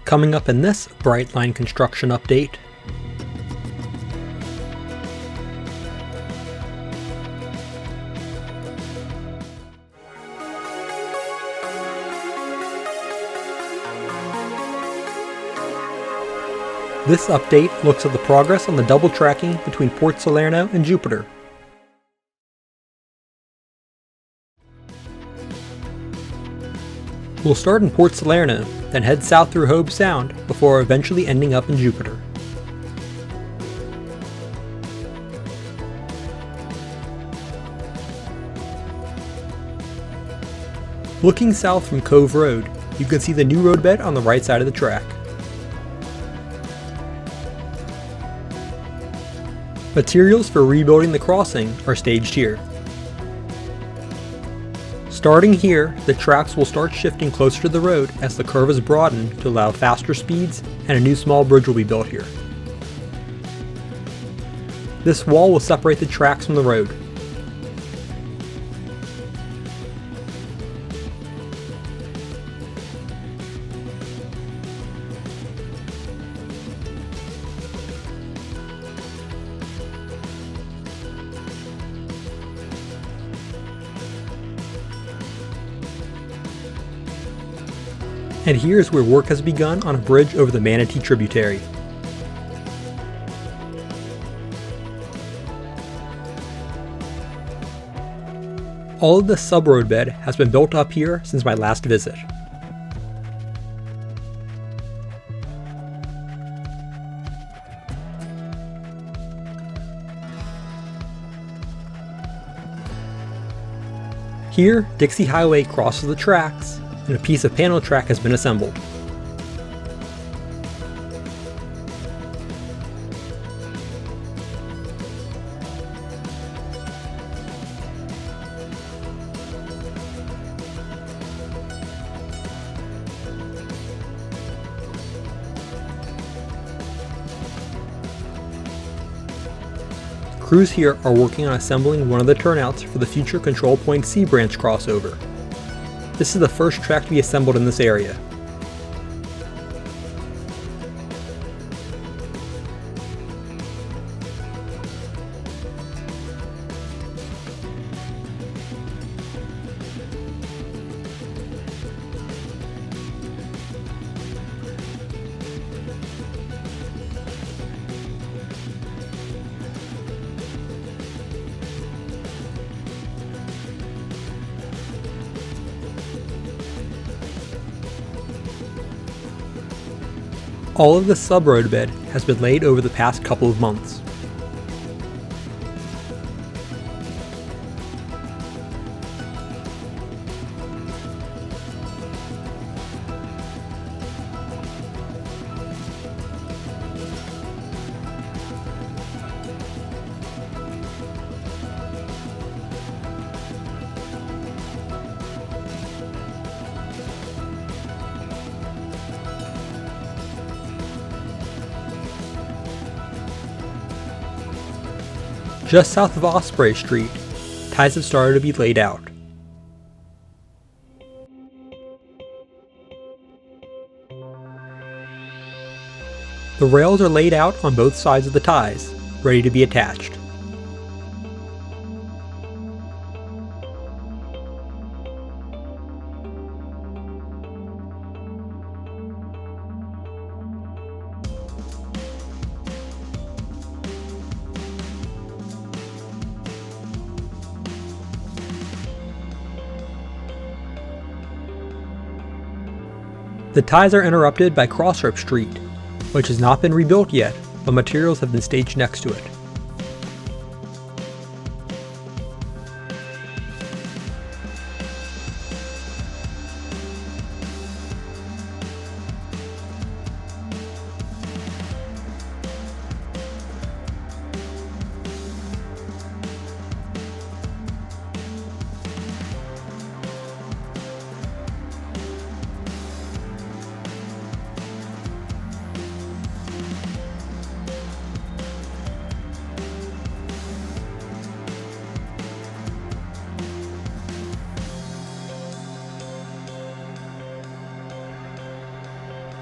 Coming up in this Brightline construction update. This update looks at the progress on the double tracking between Port Salerno and Jupiter. We'll start in Port Salerno, then head south through Hobe Sound before eventually ending up in Jupiter. Looking south from Cove Road, you can see the new roadbed on the right side of the track. Materials for rebuilding the crossing are staged here. Starting here, the tracks will start shifting closer to the road as the curve is broadened to allow faster speeds, and a new small bridge will be built here. This wall will separate the tracks from the road. And here's where work has begun on a bridge over the Manatee Tributary. All of the subroadbed has been built up here since my last visit. Here, Dixie Highway crosses the tracks, and a piece of panel track has been assembled. Crews here are working on assembling one of the turnouts for the future Control Point Seabranch crossover. This is the first track to be assembled in this area. All of the subroadbed has been laid over the past couple of months. Just south of Osprey Street, ties have started to be laid out. The rails are laid out on both sides of the ties, ready to be attached. The ties are interrupted by Crossrope Street, which has not been rebuilt yet, but materials have been staged next to it.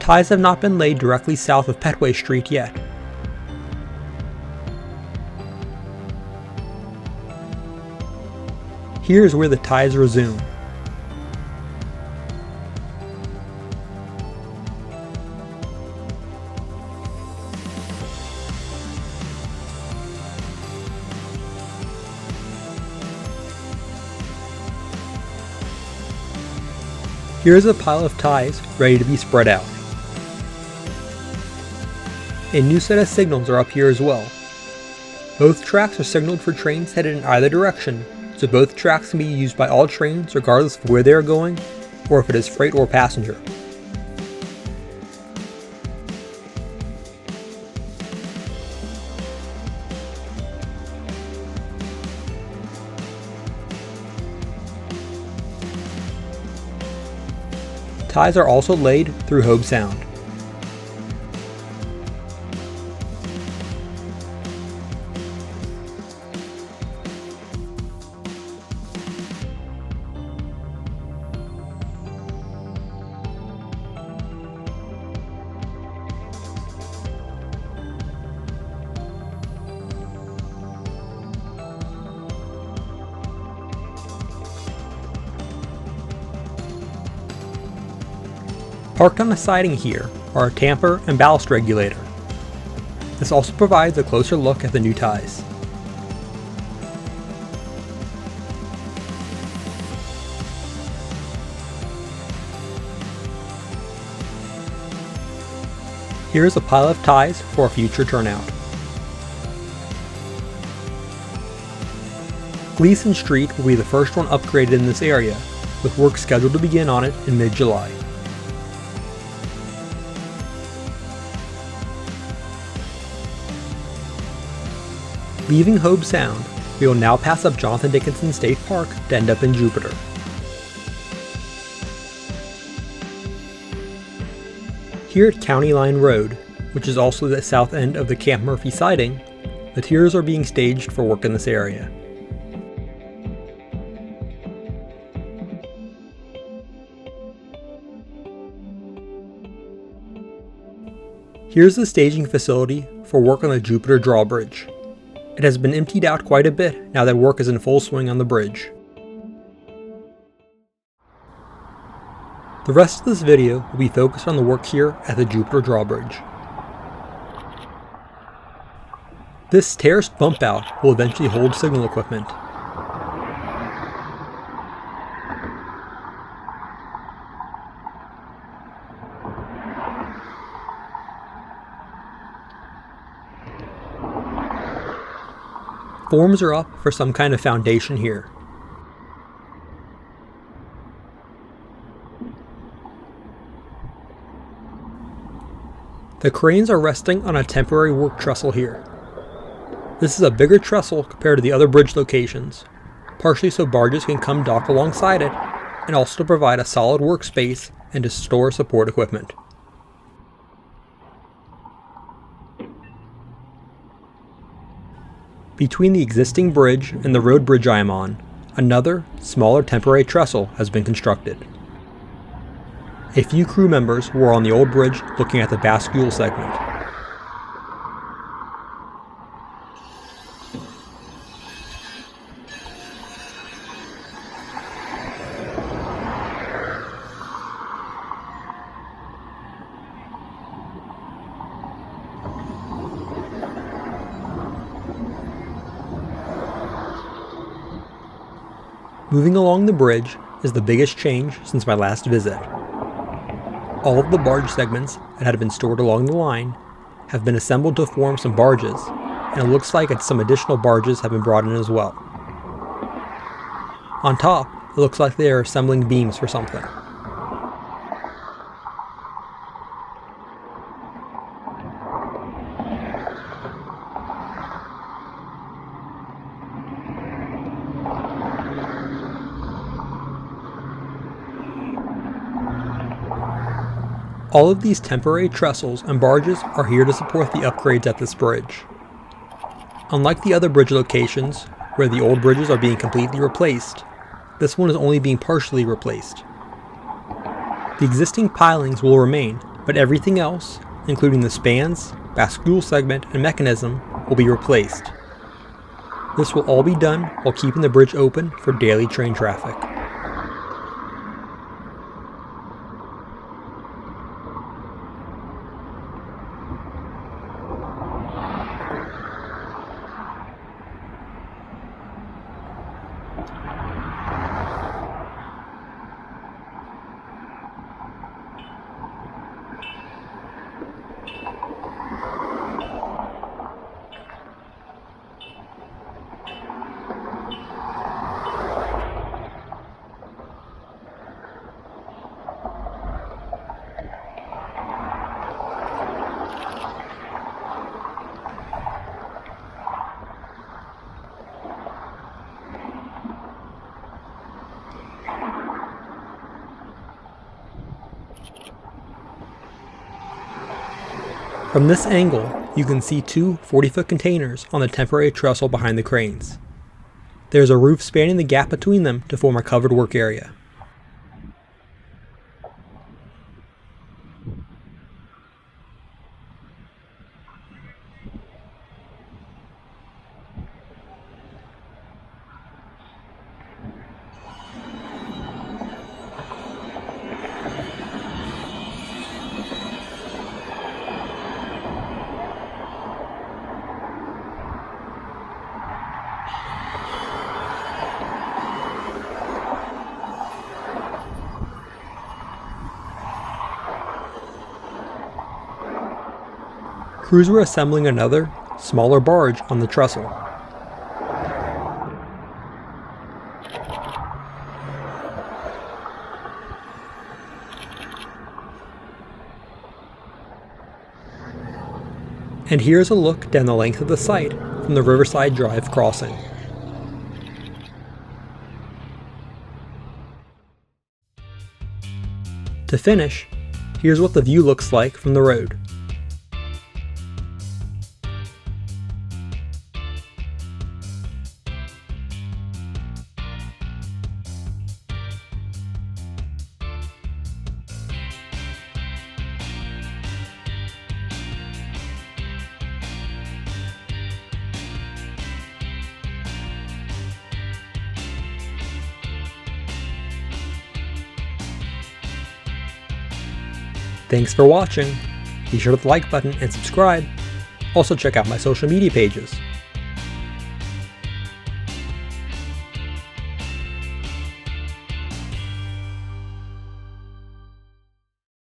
Ties have not been laid directly south of Petway Street yet. Here is where the ties resume. Here is a pile of ties ready to be spread out. A new set of signals are up here as well. Both tracks are signaled for trains headed in either direction, so both tracks can be used by all trains regardless of where they are going, or if it is freight or passenger. Ties are also laid through Hobe Sound. Parked on the siding here are a tamper and ballast regulator. This also provides a closer look at the new ties. Here is a pile of ties for a future turnout. Gleason Street will be the first one upgraded in this area, with work scheduled to begin on it in mid-July. Leaving Hobe Sound, we will now pass up Jonathan Dickinson State Park to end up in Jupiter. Here at County Line Road, which is also the south end of the Camp Murphy siding, materials are being staged for work in this area. Here's the staging facility for work on the Jupiter Drawbridge. It has been emptied out quite a bit now that work is in full swing on the bridge. The rest of this video will be focused on the work here at the Jupiter Drawbridge. This terraced bump out will eventually hold signal equipment. Forms are up for some kind of foundation here. The cranes are resting on a temporary work trestle here. This is a bigger trestle compared to the other bridge locations, partially so barges can come dock alongside it, and also to provide a solid workspace and to store support equipment. Between the existing bridge and the road bridge I am on, another, smaller temporary trestle has been constructed. A few crew members were on the old bridge looking at the bascule segment. Moving along the bridge is the biggest change since my last visit. All of the barge segments that had been stored along the line have been assembled to form some barges, and it looks like some additional barges have been brought in as well. On top, it looks like they are assembling beams for something. All of these temporary trestles and barges are here to support the upgrades at this bridge. Unlike the other bridge locations, where the old bridges are being completely replaced, this one is only being partially replaced. The existing pilings will remain, but everything else, including the spans, bascule segment, and mechanism, will be replaced. This will all be done while keeping the bridge open for daily train traffic. From this angle, you can see two 40-foot containers on the temporary trestle behind the cranes. There is a roof spanning the gap between them to form a covered work area. Crews were assembling another, smaller barge on the trestle. And here's a look down the length of the site from the Riverside Drive crossing. To finish, here's what the view looks like from the road. Thanks for watching. Be sure to hit the like button and subscribe. Also check out my social media pages.